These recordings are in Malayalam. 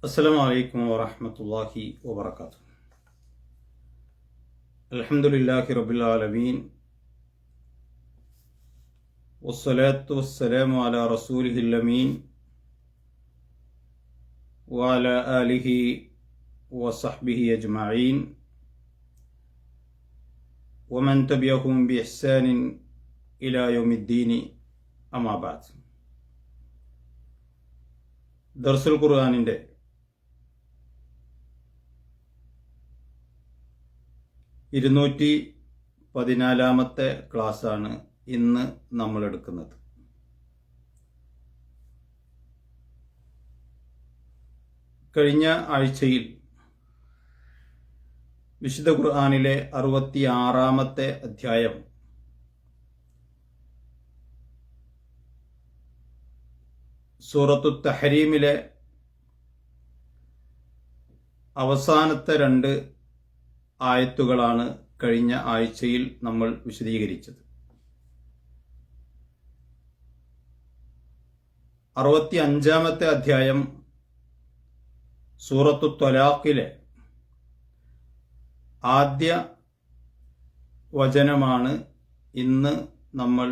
അസ്സലാമു അലൈക്കും വറഹ്മത്തുള്ളാഹി വബറകാതുഹു. അൽഹംദുലില്ലാഹി റബ്ബിൽ ആലമീൻ വസ്സലാത്തു വസ്സലാമു അലാ റസൂലിഹിൽ അമീൻ വഅലാ ആലിഹി വസഹ്ബിഹി അജ്മഈൻ വമൻ തബിഅഹും ബിഇഹ്സാനിൻ ഇലാ യൗമിദ്ദീൻ. അമ്മാ ബഅദ്. ദർസുൽ ഖുർആനിൻ്റെ 214-ാമത്തെ ക്ലാസ്സാണ് ഇന്ന് നമ്മൾ എടുക്കുന്നത്. കഴിഞ്ഞ ആഴ്ചയിൽ വിശുദ്ധ ഖുർആനിലെ 66-ാമത്തെ അധ്യായം സൂറത്തു തഹരീമിലെ അവസാനത്തെ 2 ആയത്തുകളാണ് കഴിഞ്ഞ ആഴ്ചയിൽ നമ്മൾ വിശദീകരിച്ചത്. 65-ാമത്തെ അധ്യായം സൂറത്തു ത്വലാഖിലെ ആദ്യ വചനമാണ് ഇന്ന് നമ്മൾ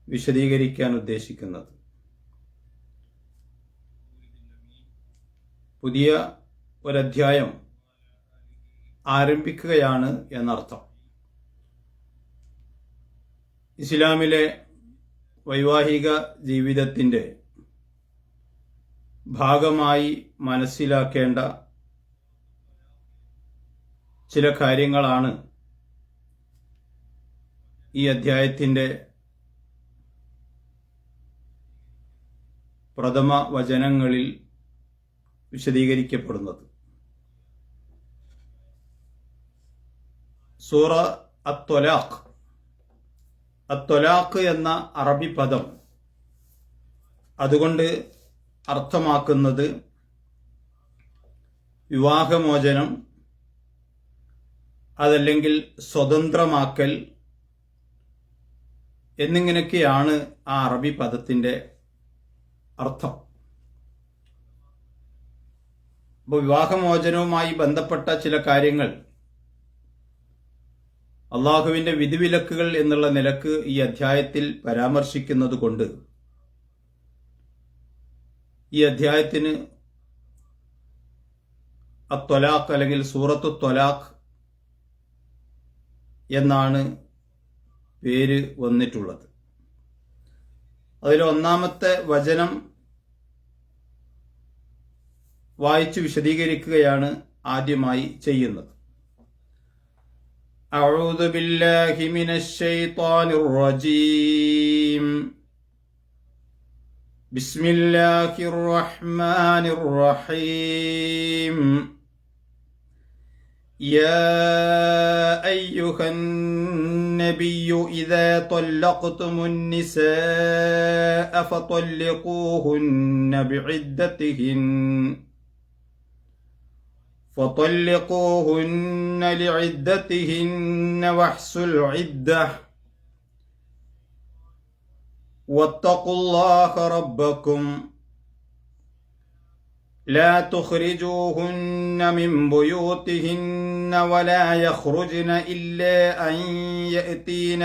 വിശദീകരിക്കാൻ ഉദ്ദേശിക്കുന്നത്. പുതിയ ഒരധ്യായം ആരംഭിക്കുകയാണ് എന്നർത്ഥം. ഇസ്ലാമിലെ വൈവാഹിക ജീവിതത്തിൻ്റെ ഭാഗമായി മനസ്സിലാക്കേണ്ട ചില കാര്യങ്ങളാണ് ഈ അധ്യായത്തിൻ്റെ പ്രഥമ വചനങ്ങളിൽ വിശദീകരിക്കപ്പെടുന്നത്. സൂറ അത്വലാഖ്. അത്വലാഖ് എന്ന അറബി പദം അതുകൊണ്ട് അർത്ഥമാക്കുന്നത് വിവാഹമോചനം, അതല്ലെങ്കിൽ സ്വതന്ത്രമാക്കൽ എന്നിങ്ങനെയൊക്കെയാണ് ആ അറബി പദത്തിൻ്റെ അർത്ഥം. അപ്പോൾ വിവാഹമോചനവുമായി ബന്ധപ്പെട്ട ചില കാര്യങ്ങൾ അള്ളാഹുവിൻ്റെ വിധിവിലക്കുകൾ എന്നുള്ള നിലക്ക് ഈ അധ്യായത്തിൽ പരാമർശിക്കുന്നത് കൊണ്ട് ഈ അധ്യായത്തിന് അത്വലാഖ് അല്ലെങ്കിൽ സൂറത്തു ത്വലാഖ് എന്നാണ് പേര് വന്നിട്ടുള്ളത്. അതിൽ 1-ാമത്തെ വചനം വായിച്ചു വിശദീകരിക്കുകയാണ് ആദ്യമായി ചെയ്യുന്നത്. أعوذ بالله من الشيطان الرجيم. بسم الله الرحمن الرحيم. يا أيها النبي إذا طلقتم النساء فطلقوهن لعدتهن واحصوا العدة واتقوا الله ربكم لا تخرجوهن من بيوتهن ولا يخرجن إلا أن يأتين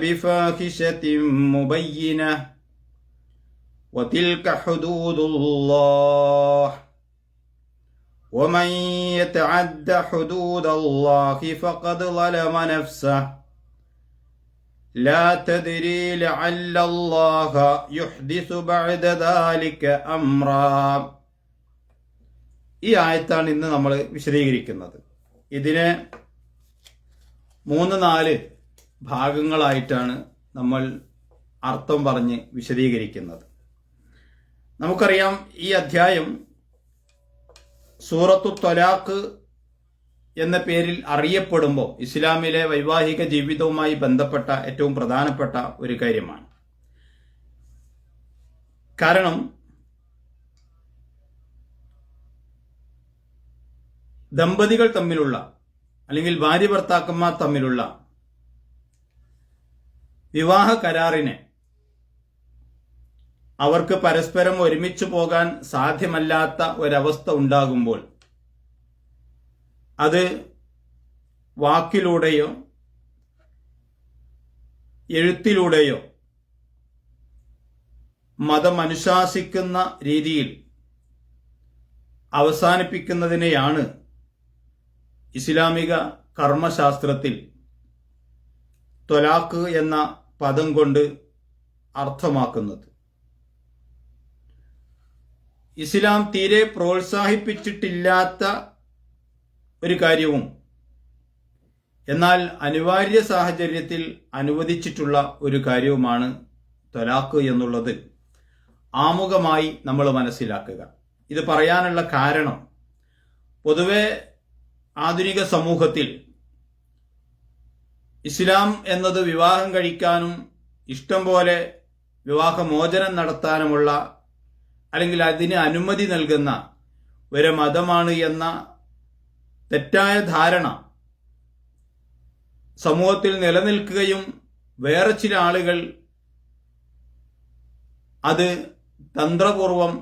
بفاحشة مبينة وتلك حدود الله ومن يتعد حدود الله فقد ظلم نفسه لا تدري لعل الله يحدث بعد ذلك أمرا. ഈ ആയത്താണ് ഇന്ന് നമ്മൾ വിശദീകരിക്കുന്നത്. ഇതിനെ 3-4 ഭാഗങ്ങളായിട്ടാണ് നമ്മൾ അർത്ഥം പറഞ്ഞ് വിശദീകരിക്കുന്നത്. നമുക്കറിയാം, ഈ അധ്യായം സൂറത്തു ത്വലാഖ് എന്ന പേരിൽ അറിയപ്പെടുമ്പോൾ ഇസ്ലാമിലെ വൈവാഹിക ജീവിതവുമായി ബന്ധപ്പെട്ട ഏറ്റവും പ്രധാനപ്പെട്ട ഒരു കാര്യമാണ്. കാരണം ദമ്പതികൾ തമ്മിലുള്ള അല്ലെങ്കിൽ ഭാര്യ ഭർത്താക്കന്മാർ തമ്മിലുള്ള വിവാഹ കരാറിനെ അവർക്ക് പരസ്പരം ഒരുമിച്ച് പോകാൻ സാധ്യമല്ലാത്ത ഒരവസ്ഥ ഉണ്ടാകുമ്പോൾ അത് വാക്കിലൂടെയോ എഴുത്തിലൂടെയോ മതം അനുശാസിക്കുന്ന രീതിയിൽ അവസാനിപ്പിക്കുന്നതിനെയാണ് ഇസ്ലാമിക കർമ്മശാസ്ത്രത്തിൽ ത്വലാഖ് എന്ന പദം കൊണ്ട് അർത്ഥമാക്കുന്നത്. ഇസ്ലാം തീരെ പ്രോത്സാഹിപ്പിച്ചിട്ടില്ലാത്ത ഒരു കാര്യവും എന്നാൽ അനിവാര്യ സാഹചര്യത്തിൽ അനുവദിച്ചിട്ടുള്ള ഒരു കാര്യവുമാണ് ത്വലാഖ് എന്നുള്ളത് ആമുഖമായി നമ്മൾ മനസ്സിലാക്കുക. ഇത് പറയാനുള്ള കാരണം, പൊതുവെ ആധുനിക സമൂഹത്തിൽ ഇസ്ലാം എന്നത് വിവാഹം കഴിക്കാനും ഇഷ്ടം പോലെ വിവാഹമോചനം നടത്താനുമുള്ള അല്ലെങ്കിൽ അതിന് അനുമതി നൽകുന്ന ഒരു മതമാണ് എന്ന തെറ്റായ ധാരണ സമൂഹത്തിൽ നിലനിൽക്കുകയും വേറെ ചില ആളുകൾ അത് തന്ത്രപൂർവം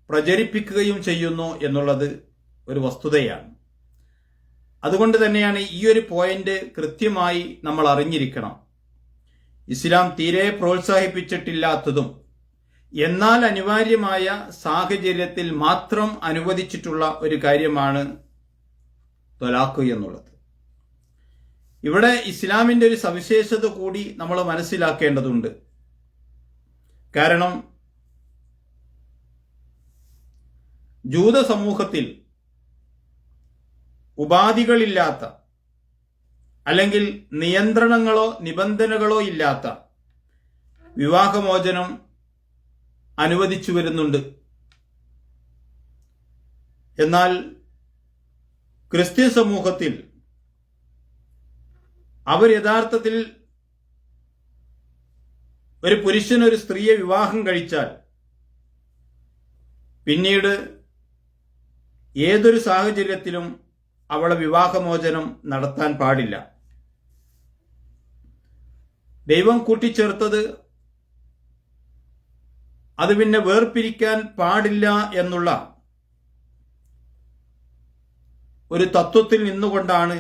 പ്രചരിപ്പിക്കുകയും ചെയ്യുന്നു എന്നുള്ളത് ഒരു വസ്തുതയാണ്. അതുകൊണ്ട് തന്നെയാണ് ഈ ഒരു പോയിന്റ് കൃത്യമായി നമ്മൾ അറിഞ്ഞിരിക്കണം. ഇസ്ലാം തീരെ പ്രോത്സാഹിപ്പിച്ചിട്ടില്ലാത്തതും എന്നാൽ അനിവാര്യമായ സാഹചര്യത്തിൽ മാത്രം അനുവദിച്ചിട്ടുള്ള ഒരു കാര്യമാണ് ത്വലാഖ് എന്നുള്ളത്. ഇവിടെ ഇസ്ലാമിന്റെ ഒരു സവിശേഷത കൂടി നമ്മൾ മനസ്സിലാക്കേണ്ടതുണ്ട്. കാരണം ജൂത സമൂഹത്തിൽ ഉപാധികളില്ലാത്ത അല്ലെങ്കിൽ നിയന്ത്രണങ്ങളോ നിബന്ധനകളോ ഇല്ലാത്ത വിവാഹമോചനം അനുവദിച്ചു വരുന്നുണ്ട്. എന്നാൽ ക്രിസ്ത്യൻ സമൂഹത്തിൽ അവർ യഥാർത്ഥത്തിൽ ഒരു പുരുഷൻ ഒരു സ്ത്രീയെ വിവാഹം കഴിച്ചാൽ പിന്നീട് ഏതൊരു സാഹചര്യത്തിലും അവളെ വിവാഹമോചനം നടത്താൻ പാടില്ല. ദൈവം കൂട്ടിച്ചേർത്തത് അത് പിന്നെ വേർപിരിക്കാൻ പാടില്ല എന്നുള്ള ഒരു തത്വത്തിൽ നിന്നുകൊണ്ടാണ്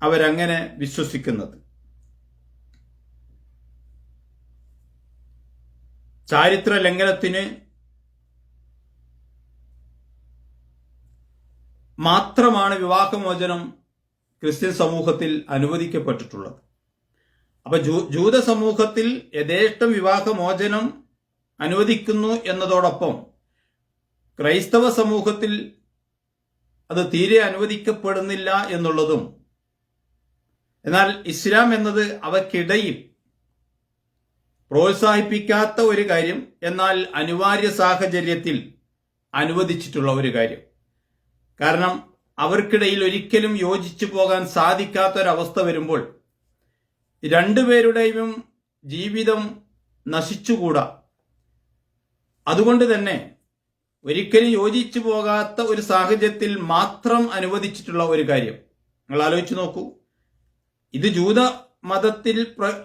അവരങ്ങനെ വിശ്വസിക്കുന്നത്. ചാരിത്ര ലംഘനത്തിന് മാത്രമാണ് വിവാഹമോചനം ക്രിസ്ത്യൻ സമൂഹത്തിൽ അനുവദിക്കപ്പെട്ടിട്ടുള്ളത്. അപ്പൊ ജൂത സമൂഹത്തിൽ യഥേഷ്ടം വിവാഹമോചനം അനുവദിക്കുന്നു എന്നതോടൊപ്പം ക്രൈസ്തവ സമൂഹത്തിൽ അത് തീരെ അനുവദിക്കപ്പെടുന്നില്ല എന്നുള്ളതും, എന്നാൽ ഇസ്ലാം എന്നത് അവയ്ക്കിടയിൽ പ്രോത്സാഹിപ്പിക്കാത്ത ഒരു കാര്യം, എന്നാൽ അനിവാര്യ സാഹചര്യത്തിൽ അനുവദിച്ചിട്ടുള്ള ഒരു കാര്യം. കാരണം അവർക്കിടയിൽ ഒരിക്കലും യോജിച്ചു പോകാൻ സാധിക്കാത്തൊരവസ്ഥ വരുമ്പോൾ രണ്ടുപേരുടെയും ജീവിതം നശിച്ചുകൂടാ. അതുകൊണ്ട് തന്നെ ഒരിക്കലും യോജിച്ചു പോകാത്ത ഒരു സാഹചര്യത്തിൽ മാത്രം അനുവദിച്ചിട്ടുള്ള ഒരു കാര്യം. നിങ്ങൾ ആലോചിച്ച് നോക്കൂ, ഇത് ജൂത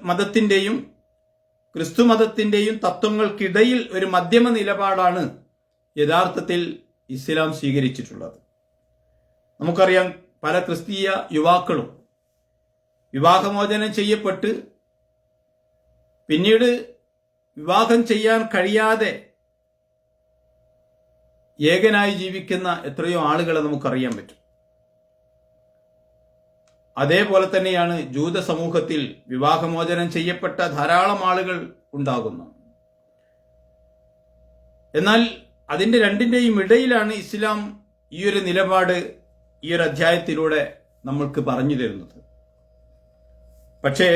മതത്തിന്റെയും ക്രിസ്തു മതത്തിന്റെയും തത്വങ്ങൾക്കിടയിൽ ഒരു മധ്യമ നിലപാടാണ് യഥാർത്ഥത്തിൽ ഇസ്ലാം സ്വീകരിച്ചിട്ടുള്ളത്. നമുക്കറിയാം, പല ക്രിസ്തീയ യുവാക്കളും വിവാഹമോചനം ചെയ്യപ്പെട്ട് പിന്നീട് വിവാഹം ചെയ്യാൻ കഴിയാതെ ഏകനായി ജീവിക്കുന്ന എത്രയോ ആളുകളെ നമുക്കറിയാൻ പറ്റും. അതേപോലെ തന്നെയാണ് ജൂത സമൂഹത്തിൽ വിവാഹമോചനം ചെയ്യപ്പെട്ട ധാരാളം ആളുകൾ ഉണ്ടാകുന്നു. എന്നാൽ അതിന്റെ രണ്ടിന്റെയും ഇടയിലാണ് ഇസ്ലാം ഈ ഒരു നിലപാട് ഈ ഒരു അധ്യായത്തിലൂടെ നമ്മൾക്ക് പറഞ്ഞു തരുന്നത്. പക്ഷേ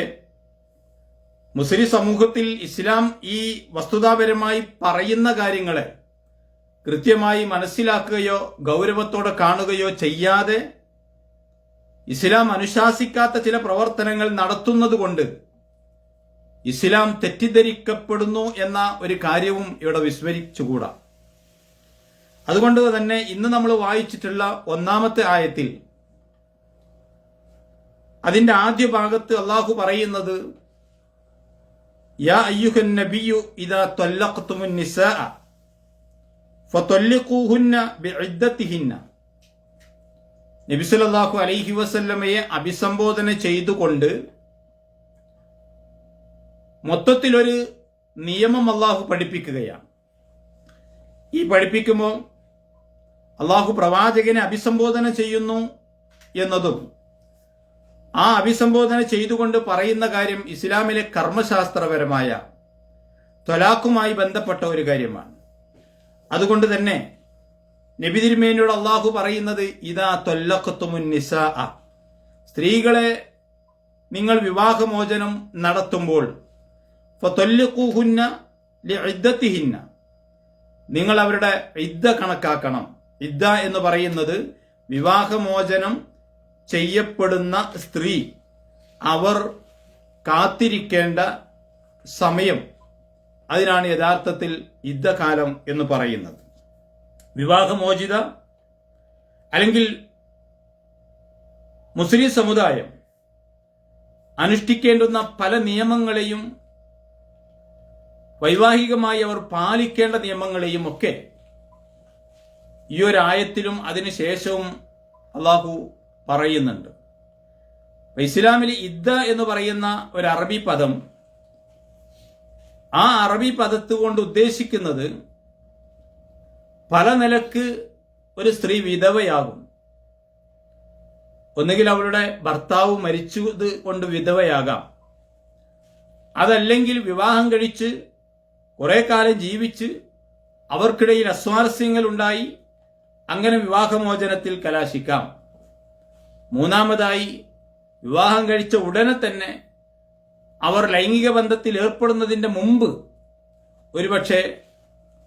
മുസ്ലിം സമൂഹത്തിൽ ഇസ്ലാം ഈ വസ്തുതാപരമായി പറയുന്ന കാര്യങ്ങളെ കൃത്യമായി മനസ്സിലാക്കുകയോ ഗൗരവത്തോടെ കാണുകയോ ചെയ്യാതെ ഇസ്ലാം അനുശാസിക്കാത്ത ചില പ്രവർത്തനങ്ങൾ നടത്തുന്നത് കൊണ്ട് ഇസ്ലാം തെറ്റിദ്ധരിക്കപ്പെടുന്നു എന്ന ഒരു കാര്യവും ഇവിടെ വിസ്മരിച്ചുകൂടാ. അതുകൊണ്ട് തന്നെ ഇന്ന് നമ്മൾ വായിച്ചിട്ടുള്ള ഒന്നാമത്തെ ആയത്തിൽ അതിന്റെ ആദ്യ ഭാഗത്ത് അള്ളാഹു പറയുന്നത് യാ അയ്യുഹൻ നബിയു ഇദാ ത്വല്ലഖ്തുമുൻ നിസാഅ ഫത്വല്ലിഖൂഹുന്ന ബിഇദ്ദത്തിഹിന്ന. നബി സല്ലല്ലാഹു അലൈഹി വസല്ലമയെ അഭിസംബോധന ചെയ്തുകൊണ്ട് മൊത്തത്തിലൊരു നിയമം അള്ളാഹു പഠിപ്പിക്കുകയാണ്. ഈ പഠിപ്പിക്കുമ്പോൾ അള്ളാഹു പ്രവാചകനെ അഭിസംബോധന ചെയ്യുന്നു എന്നതും ആ അഭിസംബോധന ചെയ്തുകൊണ്ട് പറയുന്ന കാര്യം ഇസ്ലാമിലെ കർമ്മശാസ്ത്രപരമായ ത്വലാഖുമായി ബന്ധപ്പെട്ട ഒരു കാര്യമാണ്. അതുകൊണ്ട് തന്നെ നബി തിരുമേനിയോട് അള്ളാഹു പറയുന്നത് ഇദാ ത്വല്ലഖ്തുമുൻ നിസാഅ, സ്ത്രീകളെ നിങ്ങൾ വിവാഹമോചനം നടത്തുമ്പോൾ ഫത്വല്ലിഖൂഹുന്ന ലിഇദ്ദത്തിഹിന്ന, നിങ്ങൾ അവരുടെ ഇദ്ദ കണക്കാക്കണം. ഇദ്ദ എന്ന് പറയുന്നത് വിവാഹമോചനം ചെയ്യപ്പെടുന്ന സ്ത്രീ അവർ കാത്തിരിക്കേണ്ട സമയം, അതിനാണ് യഥാർത്ഥത്തിൽ ഇദ്ദകാലം എന്ന് പറയുന്നത്. വിവാഹമോചിത അല്ലെങ്കിൽ മുസ്ലിം സമുദായം അനുഷ്ഠിക്കേണ്ടുന്ന പല നിയമങ്ങളെയും വൈവാഹികമായി അവർ പാലിക്കേണ്ട നിയമങ്ങളെയും ഒക്കെ ഈ ഒരു ആയത്തിലും അതിനുശേഷവും അള്ളാഹു പറയുന്നുണ്ട്. ഇസ്ലാമിൽ ഇദ്ദ എന്ന് പറയുന്ന ഒരു അറബി പദം, ആ അറബി പദത്ത് കൊണ്ട് ഉദ്ദേശിക്കുന്നത് പല നിലക്ക് ഒരു സ്ത്രീ വിധവയാകും. ഒന്നുകിൽ അവളുടെ ഭർത്താവ് മരിച്ചത് കൊണ്ട് വിധവയാകാം, അതല്ലെങ്കിൽ വിവാഹം കഴിച്ച് കുറെ കാലം ജീവിച്ച് അവർക്കിടയിൽ അസ്വാരസ്യങ്ങൾ ഉണ്ടായി അങ്ങനെ വിവാഹമോചനത്തിൽ കലാശിക്കാം. മൂന്നാമതായി വിവാഹം കഴിച്ച ഉടനെ തന്നെ അവർ ലൈംഗിക ബന്ധത്തിൽ ഏർപ്പെടുന്നതിന്റെ മുമ്പ് ഒരുപക്ഷെ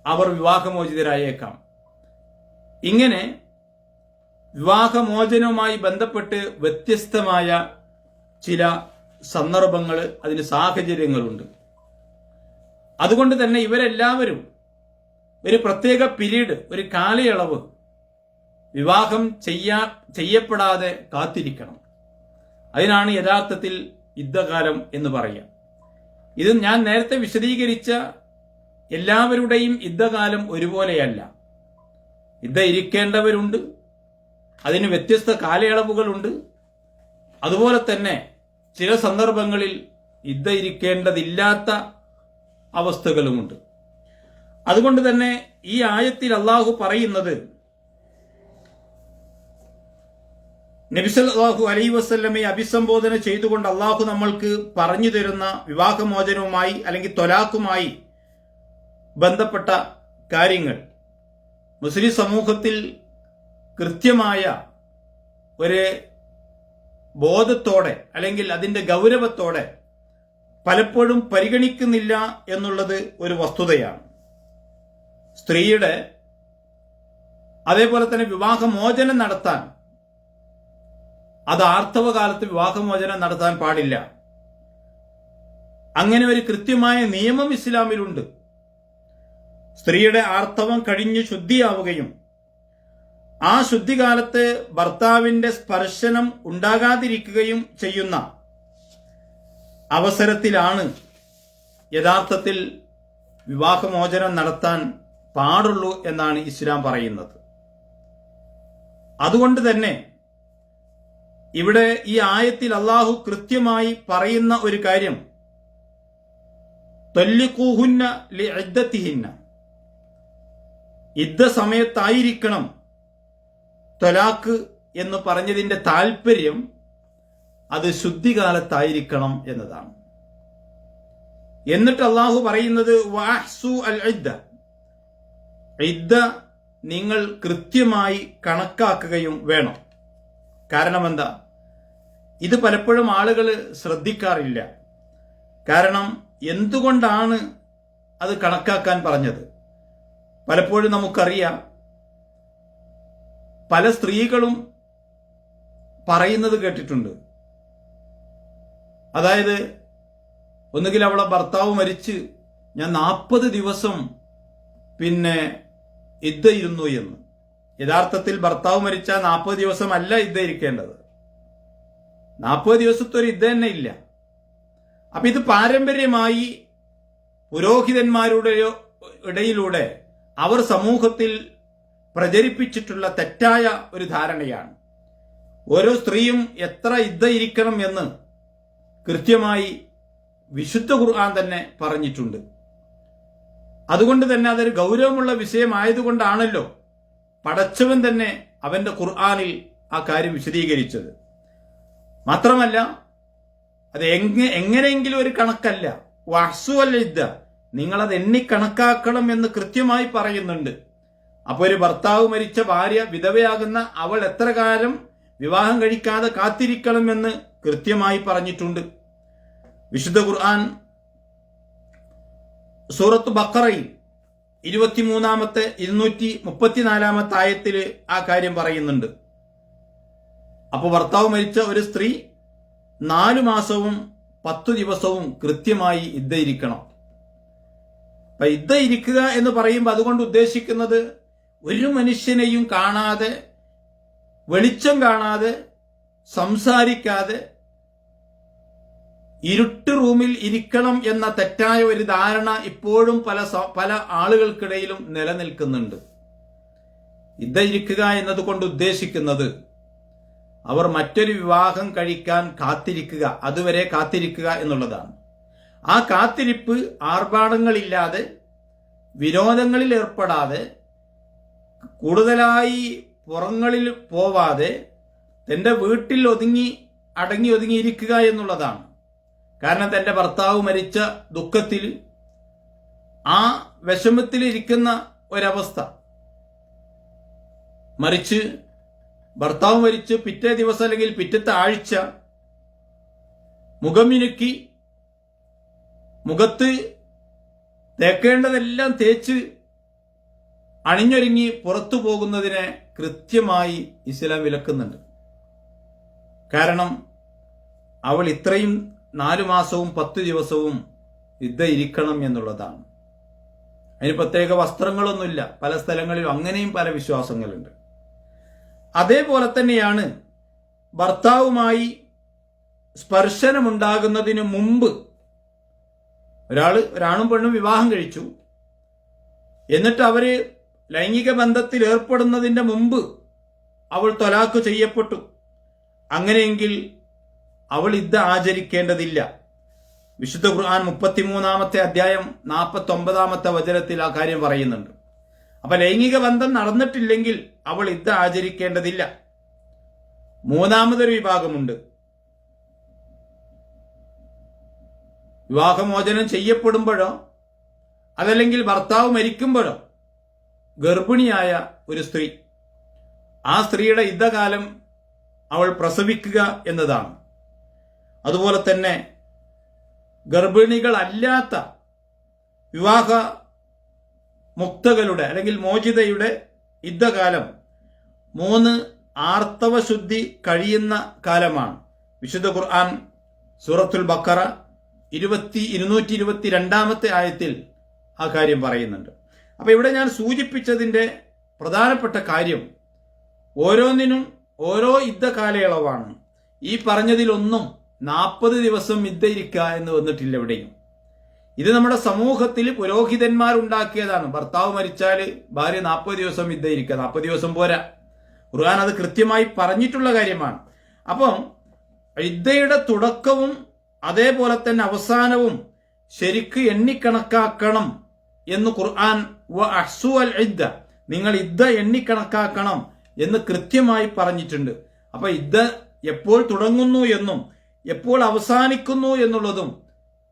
അവർ വിവാഹമോചിതരായേക്കാം. ഇങ്ങനെ വിവാഹമോചനവുമായി ബന്ധപ്പെട്ട് വ്യത്യസ്തമായ ചില സന്ദർഭങ്ങൾ, അതിന് സാഹചര്യങ്ങളുണ്ട്. അതുകൊണ്ട് തന്നെ ഇവരെല്ലാവരും ഒരു പ്രത്യേക പീരീഡ്, ഒരു കാലയളവ് വിവാഹം ചെയ്യപ്പെടാതെ കാത്തിരിക്കണം. അതിനാണ് യഥാർത്ഥത്തിൽ ഇദ്ദകാലം എന്ന് പറയുക. ഇത് ഞാൻ നേരത്തെ വിശദീകരിച്ച എല്ലാവരുടെയും ഇദ്ദകാലം ഒരുപോലെയല്ല. ഇദ്ദ ഇരിക്കേണ്ടവരുണ്ട്, അതിന് വ്യത്യസ്ത കാലയളവുകളുണ്ട്. അതുപോലെ തന്നെ ചില സന്ദർഭങ്ങളിൽ ഇദ്ദ ഇരിക്കേണ്ടതില്ലാത്ത അവസ്ഥകളുമുണ്ട്. അതുകൊണ്ട് തന്നെ ഈ ആയത്തിൽ അള്ളാഹു പറയുന്നത് നബി സല്ലല്ലാഹു അലൈഹി വസല്ലമയെ അഭിസംബോധന ചെയ്തുകൊണ്ട് അള്ളാഹു നമ്മൾക്ക് പറഞ്ഞു തരുന്ന വിവാഹമോചനവുമായി അല്ലെങ്കിൽ ത്വലാഖുമായി ബന്ധപ്പെട്ട കാര്യങ്ങൾ മുസ്ലിം സമൂഹത്തിൽ കൃത്യമായ ഒരു ബോധത്തോടെ അല്ലെങ്കിൽ അതിന്റെ ഗൗരവത്തോടെ പലപ്പോഴും പരിഗണിക്കുന്നില്ല എന്നുള്ളത് ഒരു വസ്തുതയാണ്. സ്ത്രീയുടെ അതേപോലെ തന്നെ വിവാഹമോചനം നടത്താൻ, അത് ആർത്തവകാലത്ത് വിവാഹമോചനം നടത്താൻ പാടില്ല. അങ്ങനെ ഒരു കൃത്യമായ നിയമം ഇസ്ലാമിലുണ്ട്. സ്ത്രീയുടെ ആർത്തവം കഴിഞ്ഞ് ശുദ്ധിയാവുകയും ആ ശുദ്ധികാലത്ത് ഭർത്താവിന്റെ സ്പർശനം ഉണ്ടാകാതിരിക്കുകയും ചെയ്യുന്ന അവസരത്തിലാണ് യഥാർത്ഥത്തിൽ വിവാഹമോചനം നടത്താൻ പാടുള്ളൂ എന്നാണ് ഇസ്ലാം പറയുന്നത്. അതുകൊണ്ട് തന്നെ ഇവിടെ ഈ ആയത്തിൽ അള്ളാഹു കൃത്യമായി പറയുന്ന ഒരു കാര്യം ത്വല്ലിഖൂഹുന്ന ലിഇദ്ദത്തിഹിന്ന, ഇദ്ദ സമയത്തായിരിക്കണം ത്വലാഖ് എന്ന് പറഞ്ഞതിന്റെ താല്പര്യം അത് ശുദ്ധികാലത്തായിരിക്കണം എന്നതാണ്. എന്നിട്ട് അള്ളാഹു പറയുന്നത് വഅഹ്സു അൽ ഇദ്ദ, ഇദ്ദ നിങ്ങൾ കൃത്യമായി കണക്കാക്കുകയും വേണം. കാരണം എന്താ? ഇത് പലപ്പോഴും ആളുകൾ ശ്രദ്ധിക്കാറില്ല. കാരണം എന്തുകൊണ്ടാണ് അത് കണക്കാക്കാൻ പറഞ്ഞത്? പലപ്പോഴും നമുക്കറിയാം, പല സ്ത്രീകളും പറയുന്നത് കേട്ടിട്ടുണ്ട്. അതായത് ഒന്നുകിൽ അവളെ ഭർത്താവ് മരിച്ച് ഞാൻ 40 ദിവസം ഇദ്ദ ഇരുന്നു എന്ന്. യഥാർത്ഥത്തിൽ ഭർത്താവ് മരിച്ച 40 ദിവസം അല്ല ഇദ്ദ ഇരിക്കേണ്ടത്. 40 ദിവസത്തെ ഒരു ഇദ്ദ തന്നെ ഇല്ല. അപ്പൊ ഇത് പാരമ്പര്യമായി പുരോഹിതന്മാരുടെ ഇടയിലൂടെ അവർ സമൂഹത്തിൽ പ്രചരിപ്പിച്ചിട്ടുള്ള തെറ്റായ ഒരു ധാരണയാണ്. ഓരോ സ്ത്രീയും എത്ര ഇദ്ദ ഇരിക്കണം എന്ന് കൃത്യമായി വിശുദ്ധ ഖുർആൻ തന്നെ പറഞ്ഞിട്ടുണ്ട്. അതുകൊണ്ട് തന്നെ അതൊരു ഗൗരവമുള്ള വിഷയമായതുകൊണ്ടാണല്ലോ പടച്ചവൻ തന്നെ അവന്റെ ഖുർആനിൽ ആ കാര്യം വിശദീകരിച്ചത്. മാത്രമല്ല അത് എങ്ങനെയെങ്കിലും ഒരു കണക്കല്ല, വഹ്സുവൽ ഇദ്ദ, നിങ്ങളത് എണ്ണിക്കണക്കാക്കണം എന്ന് കൃത്യമായി പറയുന്നുണ്ട്. അപ്പോൾ ഒരു ഭർത്താവ് മരിച്ച ഭാര്യ വിധവയാകുന്ന അവൾ എത്ര കാലം വിവാഹം കഴിക്കാതെ കാത്തിരിക്കണമെന്ന് കൃത്യമായി പറഞ്ഞിട്ടുണ്ട്. വിശുദ്ധ ഖുർആൻ സൂറത്ത് ബഖറയിൽ 23-ാമത്തെ 234-ാമത്തെ ആയത്തിൽ ആ കാര്യം പറയുന്നുണ്ട്. അപ്പോൾ ഭർത്താവ് മരിച്ച ഒരു സ്ത്രീ 4 മാസവും 10 ദിവസവും കൃത്യമായി ഇദ്ദ ഇരിക്കണം. അപ്പൊ ഇദ്ദ ഇരിക്കുക എന്ന് പറയുമ്പോൾ അതുകൊണ്ട് ഉദ്ദേശിക്കുന്നത് ഒരു മനുഷ്യനെയും കാണാതെ, വെളിച്ചം കാണാതെ, സംസാരിക്കാതെ ഇരുട്ട് റൂമിൽ ഇരിക്കണം എന്ന തെറ്റായ ഒരു ധാരണ ഇപ്പോഴും പല ആളുകൾക്കിടയിലും നിലനിൽക്കുന്നുണ്ട്. ഇദ്ദ ഇരിക്കുക എന്നതുകൊണ്ട് ഉദ്ദേശിക്കുന്നത് അവർ മറ്റൊരു വിവാഹം കഴിക്കാൻ കാത്തിരിക്കുക, അതുവരെ കാത്തിരിക്കുക എന്നുള്ളതാണ്. ആ കാത്തിരിപ്പ് ആർഭാടങ്ങളില്ലാതെ, വിനോദങ്ങളിൽ ഏർപ്പെടാതെ, കൂടുതലായി പുറങ്ങളിൽ പോവാതെ തന്റെ വീട്ടിൽ അടങ്ങി ഒതുങ്ങിയിരിക്കുക എന്നുള്ളതാണ്. കാരണം തന്റെ ഭർത്താവ് മരിച്ച ദുഃഖത്തിൽ, ആ വിഷമത്തിലിരിക്കുന്ന ഒരവസ്ഥ. മറിച്ച് ഭർത്താവ് മരിച്ച് പിറ്റേ ദിവസം അല്ലെങ്കിൽ പിറ്റത്തെ ആഴ്ച മുഖമിനുക്കി മുഖത്ത് തേക്കേണ്ടതെല്ലാം തേച്ച് അണിഞ്ഞൊരുങ്ങി പുറത്തു പോകുന്നതിനെ കൃത്യമായി ഇസ്ലാം വിലക്കുന്നുണ്ട്. കാരണം അവൾ ഇത്രയും 4 മാസവും 10 ദിവസവും ഇദ്ദ ഇരിക്കണം എന്നുള്ളതാണ്. അതിന് പ്രത്യേക വസ്ത്രങ്ങളൊന്നുമില്ല. പല സ്ഥലങ്ങളിലും അങ്ങനെയും പല വിശ്വാസങ്ങളുണ്ട്. അതേപോലെ തന്നെയാണ് ഭർത്താവുമായി സ്പർശനമുണ്ടാകുന്നതിന് മുമ്പ് ഒരാണും പെണ്ണും വിവാഹം കഴിച്ചു, എന്നിട്ട് അവര് ലൈംഗിക ബന്ധത്തിൽ ഏർപ്പെടുന്നതിന്റെ മുമ്പ് അവൾ ത്വലാഖ് ചെയ്യപ്പെട്ടു. അങ്ങനെയെങ്കിൽ അവൾ ഇദ്ദ ആചരിക്കേണ്ടതില്ല. വിശുദ്ധ ഖുർആൻ 33-ാമത്തെ അധ്യായം 49-ാമത്തെ വചനത്തിൽ ആ കാര്യം പറയുന്നുണ്ട്. അപ്പൊ ലൈംഗിക ബന്ധം നടന്നിട്ടില്ലെങ്കിൽ അവൾ ഇദ്ദ ആചരിക്കേണ്ടതില്ല. മൂന്നാമതൊരു വിഭാഗമുണ്ട്. വിവാഹമോചനം ചെയ്യപ്പെടുമ്പോഴോ അതല്ലെങ്കിൽ ഭർത്താവ് മരിക്കുമ്പോഴോ ഗർഭിണിയായ ഒരു സ്ത്രീ, ആ സ്ത്രീയുടെ ഇദ്ദകാലം അവൾ പ്രസവിക്കുക എന്നതാണ്. അതുപോലെ തന്നെ ഗർഭിണികളല്ലാത്ത വിവാഹ മുക്തകളുടെ അല്ലെങ്കിൽ മോചിതയുടെ ഇദ്ദകാലം 3 ആർത്തവശുദ്ധി കഴിയുന്ന കാലമാണ്. വിശുദ്ധ ഖുർആൻ സൂറത്തുൽ ബഖറ 222-ാമത്തെ ആയത്തിൽ ആ കാര്യം പറയുന്നുണ്ട്. അപ്പൊ ഇവിടെ ഞാൻ സൂചിപ്പിച്ചതിന്റെ പ്രധാനപ്പെട്ട കാര്യം, ഓരോന്നിനും ഓരോ ഇദ്ദ കാലയളവാണ്. ഈ പറഞ്ഞതിലൊന്നും 40 ദിവസം ഇദ്ദ ഇരിക്കുക എന്ന് വന്നിട്ടില്ല എവിടെയും. ഇത് നമ്മുടെ സമൂഹത്തിൽ പുരോഹിതന്മാരുണ്ടാക്കിയതാണ്. ഭർത്താവ് മരിച്ചാൽ ഭാര്യ 40 ദിവസം ഇദ്ദ ഇരിക്കുക. 40 ദിവസം പോരാ, ഖുർആൻ അത് കൃത്യമായി പറഞ്ഞിട്ടുള്ള കാര്യമാണ്. അപ്പം ഇദ്ദയുടെ തുടക്കവും അതേപോലെ തന്നെ അവസാനവും ശരിക്ക് എണ്ണിക്കണക്കാക്കണം എന്ന് ഖുർആൻ വഅഹ്സുൽ ഇദ്ദ, നിങ്ങൾ ഇദ്ദ എണ്ണിക്കണക്കാക്കണം എന്ന് കൃത്യമായി പറഞ്ഞിട്ടുണ്ട്. അപ്പൊ ഇദ്ദ എപ്പോൾ തുടങ്ങുന്നു എന്നും എപ്പോൾ അവസാനിക്കുന്നു എന്നുള്ളതും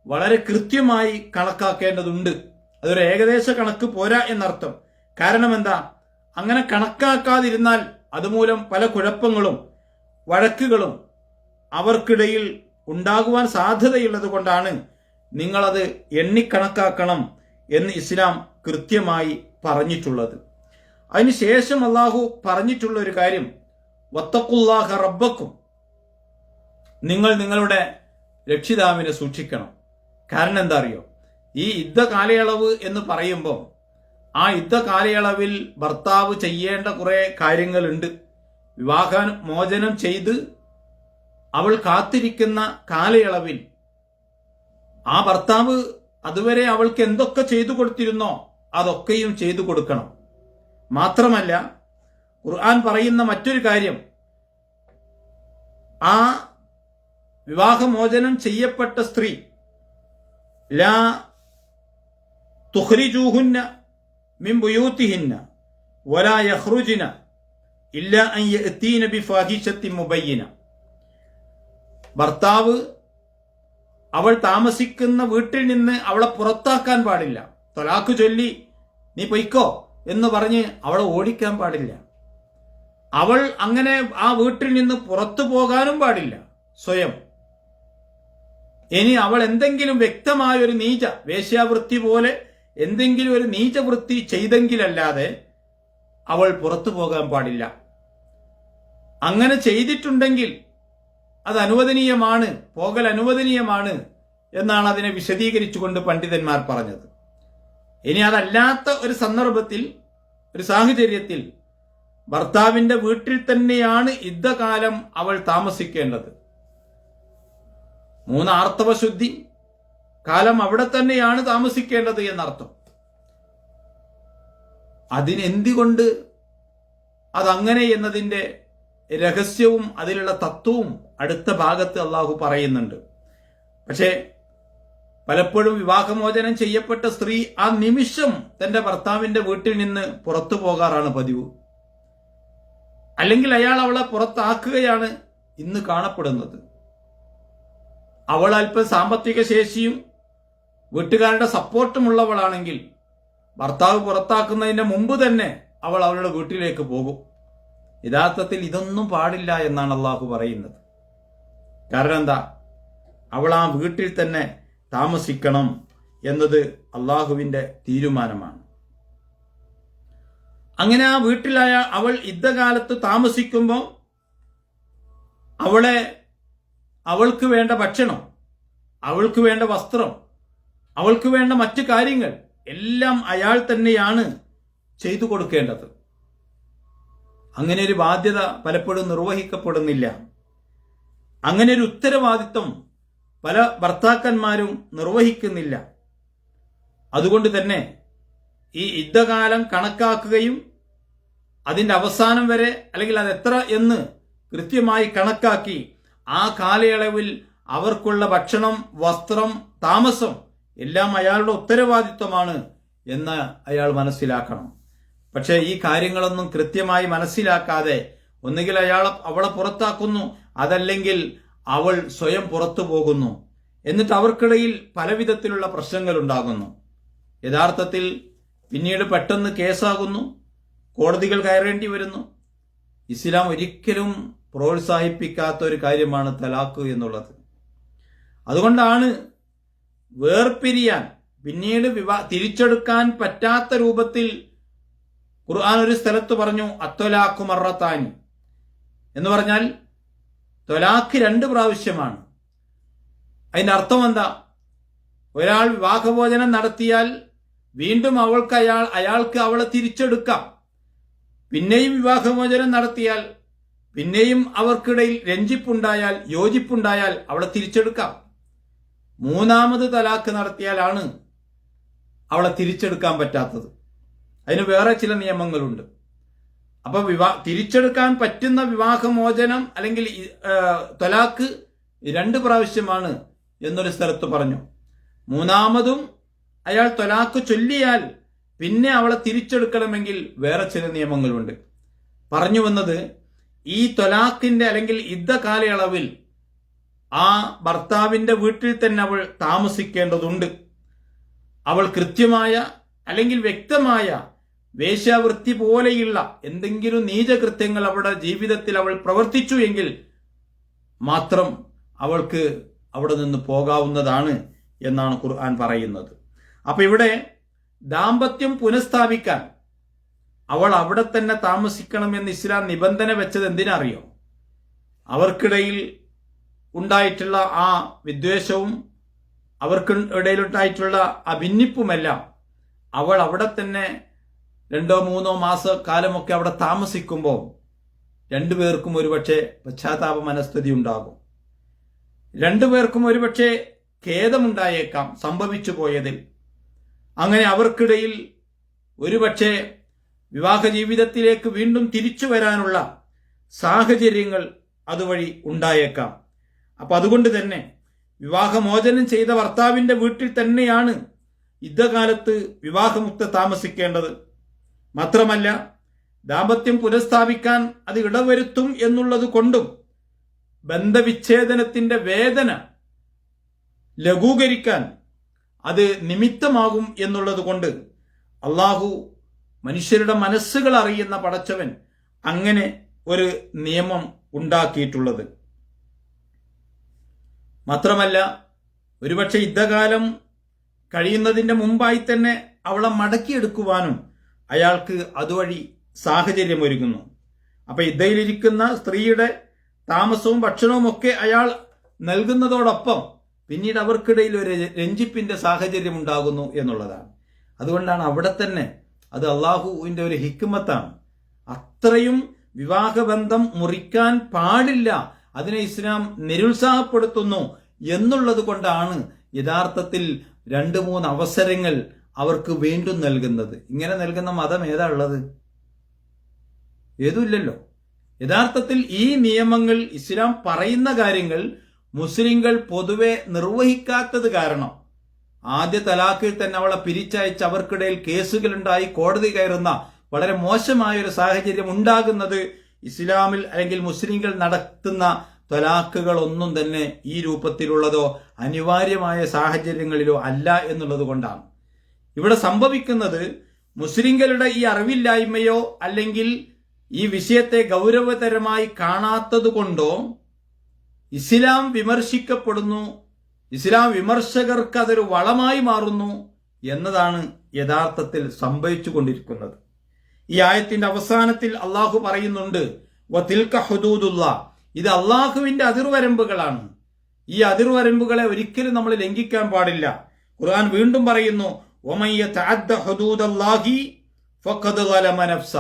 വളരെ കൃത്യമായി കണക്കാക്കേണ്ടതുണ്ട്. അതൊരു ഏകദേശ കണക്ക് പോരാ എന്നർത്ഥം. കാരണം എന്താ, അങ്ങനെ കണക്കാക്കാതിരുന്നാൽ അതുമൂലം പല കുഴപ്പങ്ങളും വഴക്കുകളും അവർക്കിടയിൽ ഉണ്ടാകുവാൻ സാധ്യതയുള്ളത് കൊണ്ടാണ് നിങ്ങളത് എണ്ണിക്കണക്കാക്കണം എന്ന് ഇസ്ലാം കൃത്യമായി പറഞ്ഞിട്ടുള്ളത്. അതിനുശേഷം അള്ളാഹു പറഞ്ഞിട്ടുള്ള ഒരു കാര്യം, വത്തഖുല്ലാഹ റബ്ബക്കും, നിങ്ങൾ നിങ്ങളുടെ രക്ഷിതാവിനെ സൂക്ഷിക്കണം. കാരണം എന്താ അറിയോ, ഈ യുദ്ധ കാലയളവ് എന്ന് പറയുമ്പോൾ ആ യുദ്ധ കാലയളവിൽ ഭർത്താവ് ചെയ്യേണ്ട കുറെ കാര്യങ്ങളുണ്ട്. വിവാഹമോചനം ചെയ്ത് അവൾ കാത്തിരിക്കുന്ന കാലയളവിൽ ആ ഭർത്താവ് അതുവരെ അവൾക്ക് എന്തൊക്കെ ചെയ്തു കൊടുത്തിരുന്നോ അതൊക്കെയും ചെയ്തു കൊടുക്കണം. മാത്രമല്ല ഖുർആൻ പറയുന്ന മറ്റൊരു കാര്യം, ആ വിവാഹമോചനം ചെയ്യപ്പെട്ട സ്ത്രീ ലാ തുഖ്രിജൂഹുന്ന മിൻ ബുയൂതിഹിന്ന വലാ യഖ്റുജ്ന ഇല്ലാ അൻ യഅതീന ബിഫാഹിശത്തിൻ മുബയ്യിന. ഭർത്താവ് അവൾ താമസിക്കുന്ന വീട്ടിൽ നിന്ന് അവളെ പുറത്താക്കാൻ പാടില്ല. ത്വലാഖ് ചൊല്ലി നീ പൊയ്ക്കോ എന്ന് പറഞ്ഞ് അവളെ ഓടിക്കാൻ പാടില്ല. അവൾ അങ്ങനെ ആ വീട്ടിൽ നിന്ന് പുറത്തു പോകാനും പാടില്ല സ്വയം. ഇനി അവൾ എന്തെങ്കിലും വ്യക്തമായ ഒരു നീച വേശ്യാവൃത്തി പോലെ എന്തെങ്കിലും ഒരു നീചവൃത്തി ചെയ്തെങ്കിലല്ലാതെ അവൾ പുറത്തു പോകാൻ പാടില്ല. അങ്ങനെ ചെയ്തിട്ടുണ്ടെങ്കിൽ അത് അനുവദനീയമാണ്, പോകൽ അനുവദനീയമാണ് എന്നാണ് അതിനെ വിശദീകരിച്ചുകൊണ്ട് പണ്ഡിതന്മാർ പറഞ്ഞത്. ഇനി അതല്ലാത്ത ഒരു സന്ദർഭത്തിൽ, ഒരു സാഹചര്യത്തിൽ ഭർത്താവിന്റെ വീട്ടിൽ തന്നെയാണ് യുദ്ധകാലം അവൾ താമസിക്കേണ്ടത്. 3 ആർത്തവശുദ്ധി കാലം അവിടെ തന്നെയാണ് താമസിക്കേണ്ടത് എന്നർത്ഥം. അതിനെന്തുകൊണ്ട് അതങ്ങനെ എന്നതിന്റെ രഹസ്യവും അതിലുള്ള തത്വവും അടുത്ത ഭാഗത്ത് അള്ളാഹു പറയുന്നുണ്ട്. പക്ഷേ പലപ്പോഴും വിവാഹമോചനം ചെയ്യപ്പെട്ട സ്ത്രീ ആ നിമിഷം തന്റെ ഭർത്താവിന്റെ വീട്ടിൽ നിന്ന് പുറത്തു പോകാറാണ് പതിവ്. അല്ലെങ്കിൽ അയാൾ അവളെ പുറത്താക്കുകയാണ് ഇന്ന് കാണപ്പെടുന്നത്. അവൾ അല്പം സാമ്പത്തിക ശേഷിയും വീട്ടുകാരുടെ സപ്പോർട്ടുമുള്ളവളാണെങ്കിൽ ഭർത്താവ് പുറത്താക്കുന്നതിന്റെ മുമ്പ് തന്നെ അവൾ അവളുടെ വീട്ടിലേക്ക് പോകും. യഥാർത്ഥത്തിൽ ഇതൊന്നും പാടില്ല എന്നാണ് അള്ളാഹു പറയുന്നത്. കാരണം എന്താ? അവൾ ആ വീട്ടിൽ തന്നെ താമസിക്കണം എന്നത് അള്ളാഹുവിന്റെ തീരുമാനമാണ്. അങ്ങനെ ആ വീട്ടിലായ അവൾ യുദ്ധകാലത്ത് താമസിക്കുമ്പോൾ അവൾക്ക് വേണ്ട ഭക്ഷണം, അവൾക്ക് വേണ്ട വസ്ത്രം, അവൾക്ക് വേണ്ട മറ്റു കാര്യങ്ങൾ എല്ലാം അയാൾ തന്നെയാണ് ചെയ്തു കൊടുക്കേണ്ടത്. അങ്ങനെ ഒരു ബാധ്യത പലപ്പോഴും നിർവഹിക്കപ്പെടുന്നില്ല. അങ്ങനെ ഒരു ഉത്തരവാദിത്വം പല ഭർത്താക്കന്മാരും നിർവഹിക്കുന്നില്ല. അതുകൊണ്ട് തന്നെ ഈ യുദ്ധകാലം കണക്കാക്കുകയും അതിന്റെ അവസാനം വരെ, അല്ലെങ്കിൽ അത് എത്ര എന്ന് കൃത്യമായി കണക്കാക്കി ആ കാലയളവിൽ അവർക്കുള്ള ഭക്ഷണം, വസ്ത്രം, താമസം എല്ലാം അയാളുടെ ഉത്തരവാദിത്വമാണ് എന്ന് അയാൾ മനസ്സിലാക്കണം. പക്ഷേ ഈ കാര്യങ്ങളൊന്നും കൃത്യമായി മനസ്സിലാക്കാതെ ഒന്നുകിൽ അവളെ പുറത്താക്കുന്നു, അതല്ലെങ്കിൽ അവൾ സ്വയം പുറത്തു പോകുന്നു. എന്നിട്ട് അവർക്കിടയിൽ പലവിധത്തിലുള്ള പ്രശ്നങ്ങൾ ഉണ്ടാകുന്നു. യഥാർത്ഥത്തിൽ പിന്നീട് പെട്ടെന്ന് കേസാകുന്നു, കോടതികൾ കയറേണ്ടി വരുന്നു. ഇസ്ലാം ഒരിക്കലും പ്രോത്സാഹിപ്പിക്കാത്ത ഒരു കാര്യമാണ് തലാഖ് എന്നുള്ളത്. അതുകൊണ്ടാണ് വേർപിരിയാൻ, പിന്നീട് തിരിച്ചെടുക്കാൻ പറ്റാത്ത രൂപത്തിൽ ഖുർആൻ ഒരു സ്ഥലത്ത് പറഞ്ഞു അത്വലാഖു മറത്താനി എന്ന് പറഞ്ഞാൽ ത്വലാഖ് 2 പ്രാവശ്യമാണ്. അതിന്റെ അർത്ഥം എന്താ? ഒരാൾ വിവാഹമോചനം നടത്തിയാൽ വീണ്ടും അയാൾക്ക് അവളെ തിരിച്ചെടുക്കാം. പിന്നെയും വിവാഹമോചനം നടത്തിയാൽ പിന്നെയും അവർക്കിടയിൽ രഞ്ജിപ്പുണ്ടായാൽ, യോജിപ്പുണ്ടായാൽ അവളെ തിരിച്ചെടുക്കാം. 3ാമത് തലാഖ് നടത്തിയാലാണ് അവളെ തിരിച്ചെടുക്കാൻ പറ്റാത്തത്. അതിന് വേറെ ചില നിയമങ്ങളുണ്ട്. അപ്പൊ തിരിച്ചെടുക്കാൻ പറ്റുന്ന വിവാഹമോചനം അല്ലെങ്കിൽ തലാഖ് 2 പ്രാവശ്യമാണ് എന്നൊരു സ്ഥലത്ത് പറഞ്ഞു. 3ാമതും അയാൾ തലാഖ് ചൊല്ലിയാൽ പിന്നെ അവളെ തിരിച്ചെടുക്കണമെങ്കിൽ വേറെ ചില നിയമങ്ങളുണ്ട്. പറഞ്ഞു വന്നത്, ഈ തലാഖിന്റെ അല്ലെങ്കിൽ യുദ്ധ കാലയളവിൽ ആ ഭർത്താവിന്റെ വീട്ടിൽ തന്നെ അവൾ താമസിക്കേണ്ടതുണ്ട്. അവൾ കൃത്യമായ അല്ലെങ്കിൽ വ്യക്തമായ വേശ്യാവൃത്തി പോലെയുള്ള എന്തെങ്കിലും നീചകൃത്യങ്ങൾ അവളുടെ ജീവിതത്തിൽ അവൾ പ്രവർത്തിച്ചു എങ്കിൽ മാത്രം അവൾക്ക് അവിടെ നിന്ന് പോകാവുന്നതാണ് എന്നാണ് ഖുർആൻ പറയുന്നത്. അപ്പൊ ഇവിടെ ദാമ്പത്യം പുനഃസ്ഥാപിക്കാൻ അവൾ അവിടെ തന്നെ താമസിക്കണമെന്ന് ഇസ്ലാം നിബന്ധന വെച്ചത് എന്തിനറിയോ? അവർക്കിടയിൽ ഉണ്ടായിട്ടുള്ള ആ വിദ്വേഷവും അവർക്കിടയിലുണ്ടായിട്ടുള്ള ആ ഭിന്നിപ്പുമെല്ലാം അവൾ അവിടെ തന്നെ 2-3 മാസ കാലമൊക്കെ അവിടെ താമസിക്കുമ്പോൾ രണ്ടുപേർക്കും ഒരുപക്ഷെ പശ്ചാത്താപ മനസ്ഥിതി ഉണ്ടാകും. രണ്ടുപേർക്കും ഒരുപക്ഷെ ഖേദമുണ്ടായേക്കാം സംഭവിച്ചു പോയതിൽ. അങ്ങനെ അവർക്കിടയിൽ ഒരുപക്ഷെ വിവാഹ ജീവിതത്തിലേക്ക് വീണ്ടും തിരിച്ചു വരാനുള്ള സാഹചര്യങ്ങൾ അതുവഴി ഉണ്ടായേക്കാം. അപ്പൊ അതുകൊണ്ട് തന്നെ വിവാഹമോചനം ചെയ്ത ഭർത്താവിന്റെ വീട്ടിൽ തന്നെയാണ് യുദ്ധകാലത്ത് വിവാഹമുക്ത താമസിക്കേണ്ടത്. മാത്രമല്ല ദാമ്പത്യം പുനഃസ്ഥാപിക്കാൻ അത് ഇടവരുത്തും എന്നുള്ളത് കൊണ്ടും ബന്ധവിച്ഛേദനത്തിന്റെ വേദന ലഘൂകരിക്കാൻ അത് നിമിത്തമാകും എന്നുള്ളത് കൊണ്ട് അള്ളാഹു മനുഷ്യരുടെ മനസ്സുകൾ അറിയുന്ന പടച്ചവൻ അങ്ങനെ ഒരു നിയമം ഉണ്ടാക്കിയിട്ടുള്ളത്. മാത്രമല്ല ഒരുപക്ഷെ യുദ്ധകാലം കഴിയുന്നതിന്റെ മുമ്പായി തന്നെ അവളെ മടക്കിയെടുക്കുവാനും അയാൾക്ക് അതുവഴി സാഹചര്യമൊരുങ്ങുന്നു. അപ്പൊ യുദ്ധയിലിരിക്കുന്ന സ്ത്രീയുടെ താമസവും ഭക്ഷണവും ഒക്കെ അയാൾ നൽകുന്നതോടൊപ്പം പിന്നീട് അവർക്കിടയിൽ ഒരു രഞ്ജിപ്പിന്റെ സാഹചര്യം ഉണ്ടാകുന്നു എന്നുള്ളതാണ്. അതുകൊണ്ടാണ് അവിടെ തന്നെ അത് അള്ളാഹുവിന്റെ ഒരു ഹിക്മത്താണ്. അത്രയും വിവാഹബന്ധം മുറിക്കാൻ പാടില്ല, അതിനെ ഇസ്ലാം നിരുത്സാഹപ്പെടുത്തുന്നു എന്നുള്ളത് കൊണ്ടാണ് യഥാർത്ഥത്തിൽ 2-3 അവസരങ്ങൾ അവർക്ക് വീണ്ടും നൽകുന്നത്. ഇങ്ങനെ നൽകുന്ന മതം ഏതാ ഉള്ളത്? ഏതുമില്ലല്ലോ. യഥാർത്ഥത്തിൽ ഈ നിയമങ്ങൾ, ഇസ്ലാം പറയുന്ന കാര്യങ്ങൾ മുസ്ലിങ്ങൾ പൊതുവെ നിർവഹിക്കാത്തത് കാരണം ആദ്യ തലാഖിൽ തന്നെ അവളെ പിരിച്ചയച്ച് അവർക്കിടയിൽ കേസുകളുണ്ടായി കോടതി കയറുന്ന വളരെ മോശമായ ഒരു സാഹചര്യം ഉണ്ടാകുന്നത് ഇസ്ലാമിൽ അല്ലെങ്കിൽ മുസ്ലിങ്ങൾ നടത്തുന്ന തലാഖുകൾ ഒന്നും തന്നെ ഈ രൂപത്തിലുള്ളതോ അനിവാര്യമായ സാഹചര്യങ്ങളിലോ അല്ല എന്നുള്ളത് കൊണ്ടാണ്. ഇവിടെ സംഭവിക്കുന്നത് മുസ്ലിങ്ങളുടെ ഈ അറിവില്ലായ്മയോ അല്ലെങ്കിൽ ഈ വിഷയത്തെ ഗൗരവതരമായി കാണാത്തത് കൊണ്ടോ ഇസ്ലാം വിമർശിക്കപ്പെടുന്നു, ഇസ്ലാം വിമർശകർക്ക് അതൊരു വളമായി മാറുന്നു എന്നതാണ് യഥാർത്ഥത്തിൽ സംഭവിച്ചുകൊണ്ടിരിക്കുന്നത്. ഈ ആയത്തിന്റെ അവസാനത്തിൽ അള്ളാഹു പറയുന്നുണ്ട്, വതിൽക ഹുദൂദുല്ലാഹ്, ഇത് അള്ളാഹുവിന്റെ അതിർവരമ്പുകളാണ്. ഈ അതിർവരമ്പുകളെ ഒരിക്കലും നമ്മൾ ലംഘിക്കാൻ പാടില്ല. ഖുർആൻ വീണ്ടും പറയുന്നു, വമൻ യതഅദ്ദ ഹുദൂദല്ലാഹി ഫഖദ് ളലമ നഫ്സ.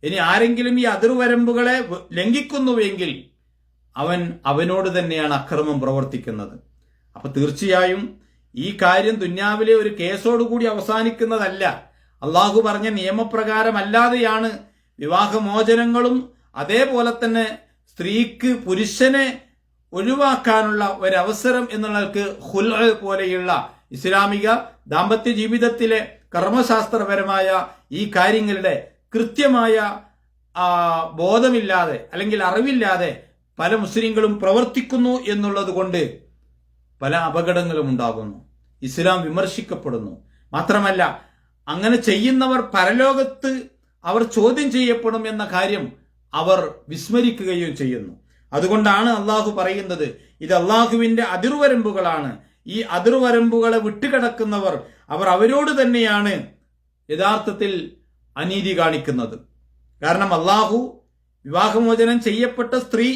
ഇനി ആരെങ്കിലും ഈ അതിർവരമ്പുകളെ ലംഘിക്കുന്നുവെങ്കിൽ അവനോട് തന്നെയാണ് അക്രമം പ്രവർത്തിക്കുന്നത്. അപ്പൊ തീർച്ചയായും ഈ കാര്യം ദുന്യാവിലെ ഒരു കേസോടുകൂടി അവസാനിക്കുന്നതല്ല. അള്ളാഹു പറഞ്ഞ നിയമപ്രകാരമല്ലാതെയാണ് വിവാഹമോചനങ്ങളും അതേപോലെ തന്നെ സ്ത്രീക്ക് പുരുഷനെ ഒഴിവാക്കാനുള്ള ഒരവസരം എന്നുള്ളവർക്ക് ഖുൽഅ് പോലെയുള്ള ഇസ്ലാമിക ദാമ്പത്യ ജീവിതത്തിലെ കർമ്മശാസ്ത്രപരമായ ഈ കാര്യങ്ങളുടെ കൃത്യമായ ബോധമില്ലാതെ അല്ലെങ്കിൽ അറിവില്ലാതെ പല മുസ്ലിങ്ങളും പ്രവർത്തിക്കുന്നു എന്നുള്ളത് കൊണ്ട് പല അപകടങ്ങളും ഉണ്ടാകുന്നു. ഇസ്ലാം വിമർശിക്കപ്പെടുന്നു. മാത്രമല്ല അങ്ങനെ ചെയ്യുന്നവർ പരലോകത്ത് അവർ ചോദ്യം ചെയ്യപ്പെടും എന്ന കാര്യം അവർ വിസ്മരിക്കുകയും ചെയ്യുന്നു. അതുകൊണ്ടാണ് അള്ളാഹു പറയുന്നത്, ഇത് അള്ളാഹുവിന്റെ അതിർവരമ്പുകളാണ്. ഈ അതിർവരമ്പുകളെ വിട്ടുകിടക്കുന്നവർ അവരോട് തന്നെയാണ് യഥാർത്ഥത്തിൽ അനീതി കാണിക്കുന്നത്. കാരണം അള്ളാഹു വിവാഹമോചനം ചെയ്യപ്പെട്ട സ്ത്രീ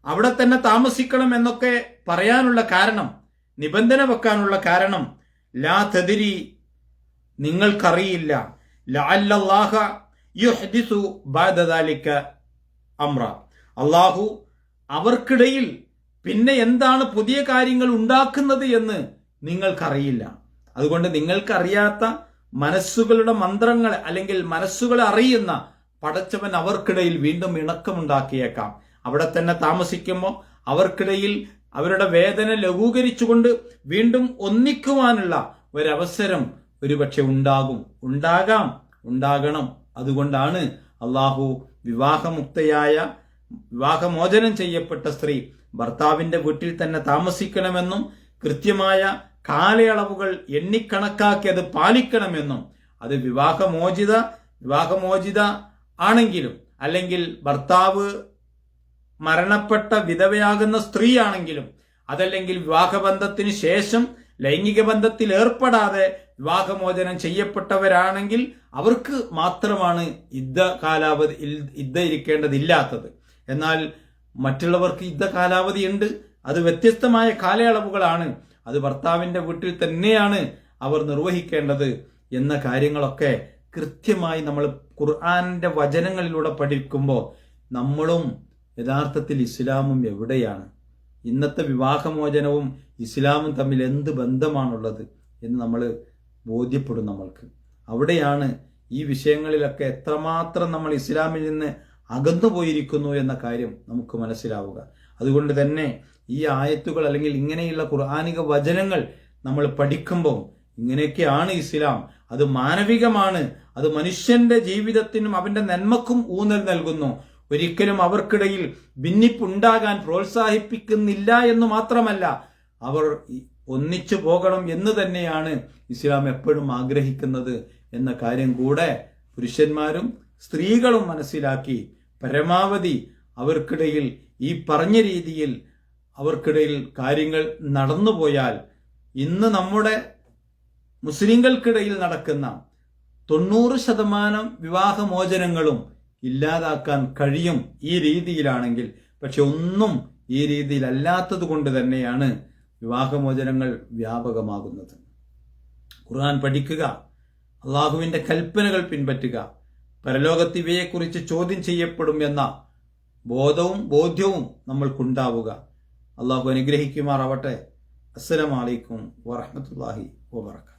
അവിടെ തന്നെ താമസിക്കണം എന്നൊക്കെ പറയാനുള്ള കാരണം, നിബന്ധന വെക്കാനുള്ള കാരണം, ലാ തദ്രി, നിങ്ങൾക്കറിയില്ല, ലഅല്ലല്ലാഹ യുഹ്ദിസു ബഅദ ദാലിക അംറ, അള്ളാഹു അവർക്കിടയിൽ പിന്നെ എന്താണ് പുതിയ കാര്യങ്ങൾ ഉണ്ടാക്കുന്നത് എന്ന് നിങ്ങൾക്കറിയില്ല. അതുകൊണ്ട് നിങ്ങൾക്കറിയാത്ത മനസ്സുകളുടെ മന്ത്രങ്ങൾ അല്ലെങ്കിൽ മനസ്സുകളെ അറിയുന്ന പടച്ചവൻ അവർക്കിടയിൽ വീണ്ടും ഇണക്കമുണ്ടാക്കിയേക്കാം. അവിടെ തന്നെ താമസിക്കുമ്പോൾ അവർക്കിടയിൽ അവരുടെ വേദന ലഘൂകരിച്ചുകൊണ്ട് വീണ്ടും ഒന്നിക്കുവാനുള്ള ഒരവസരം ഒരുപക്ഷെ ഉണ്ടാകണം. അതുകൊണ്ടാണ് അള്ളാഹു വിവാഹമോചനം ചെയ്യപ്പെട്ട സ്ത്രീ ഭർത്താവിന്റെ വീട്ടിൽ തന്നെ താമസിക്കണമെന്നും കൃത്യമായ കാലയളവുകൾ എണ്ണിക്കണക്കാക്കി അത് പാലിക്കണമെന്നും, അത് വിവാഹമോചിത ആണെങ്കിലും അല്ലെങ്കിൽ ഭർത്താവ് മരണപ്പെട്ട വിധവയാകുന്ന സ്ത്രീയാണെങ്കിലും അതല്ലെങ്കിൽ വിവാഹബന്ധത്തിന് ശേഷം ലൈംഗിക ബന്ധത്തിൽ ഏർപ്പെടാതെ വിവാഹമോചനം ചെയ്യപ്പെട്ടവരാണെങ്കിൽ അവർക്ക് മാത്രമാണ് യുദ്ധ ഇരിക്കേണ്ടതില്ലാത്തത്. എന്നാൽ മറ്റുള്ളവർക്ക് യുദ്ധ കാലാവധി ഉണ്ട്. അത് വ്യത്യസ്തമായ കാലയളവുകളാണ്. അത് ഭർത്താവിന്റെ വീട്ടിൽ തന്നെയാണ് അവർ നിർവഹിക്കേണ്ടത് എന്ന കാര്യങ്ങളൊക്കെ കൃത്യമായി നമ്മൾ ഖുർആന്റെ വചനങ്ങളിലൂടെ പഠിക്കുമ്പോൾ നമ്മളും യഥാർത്ഥത്തിൽ ഇസ്ലാമും എവിടെയാണ്? ഇന്നത്തെ വിവാഹമോചനവും ഇസ്ലാമും തമ്മിൽ എന്ത് ബന്ധമാണുള്ളത് എന്ന് നമ്മൾ ബോധ്യപ്പെടും. നമ്മൾക്ക് അവിടെയാണ് ഈ വിഷയങ്ങളിലൊക്കെ എത്രമാത്രം നമ്മൾ ഇസ്ലാമിൽ നിന്ന് അകന്നു പോയിരിക്കുന്നു എന്ന കാര്യം നമുക്ക് മനസ്സിലാവുക. അതുകൊണ്ട് തന്നെ ഈ ആയത്തുകൾ അല്ലെങ്കിൽ ഇങ്ങനെയുള്ള ഖുർആനിക വചനങ്ങൾ നമ്മൾ പഠിക്കുമ്പോൾ ഇങ്ങനെയൊക്കെയാണ് ഇസ്ലാം, അത് മാനവികമാണ്, അത് മനുഷ്യന്റെ ജീവിതത്തിനും അവന്റെ നന്മക്കും ഊന്നൽ നൽകുന്നു, ഒരിക്കലും അവർക്കിടയിൽ ഭിന്നിപ്പുണ്ടാകാൻ പ്രോത്സാഹിപ്പിക്കുന്നില്ല എന്ന് മാത്രമല്ല, അവർ ഒന്നിച്ചു പോകണം എന്ന് തന്നെയാണ് ഇസ്ലാം എപ്പോഴും ആഗ്രഹിക്കുന്നത് എന്ന കാര്യം കൂടെ പുരുഷന്മാരും സ്ത്രീകളും മനസ്സിലാക്കി പരമാവധി അവർക്കിടയിൽ ഈ പറഞ്ഞ രീതിയിൽ അവർക്കിടയിൽ കാര്യങ്ങൾ നടന്നുപോയാൽ ഇന്ന് മുസ്ലിങ്ങൾക്കിടയിൽ നടക്കുന്ന 90% വിവാഹമോചനങ്ങളും ഇല്ലാതാക്കാൻ കഴിയും ഈ രീതിയിലാണെങ്കിൽ. പക്ഷെ ഒന്നും ഈ രീതിയിലല്ലാത്തത് കൊണ്ട് തന്നെയാണ് വിവാഹമോചനങ്ങൾ വ്യാപകമാകുന്നത്. ഖുർആൻ പഠിക്കുക, അള്ളാഹുവിന്റെ കൽപ്പനകൾ പിൻപറ്റുക, പരലോകത്ത് ഇവയെക്കുറിച്ച് ചോദ്യം ചെയ്യപ്പെടും എന്ന ബോധ്യവും നമ്മൾക്കുണ്ടാവുക. അള്ളാഹു അനുഗ്രഹിക്കുമാറാവട്ടെ. അസ്സലാമു അലൈക്കും വറഹ്മത്തുള്ളാഹി വബറകാതുഹു.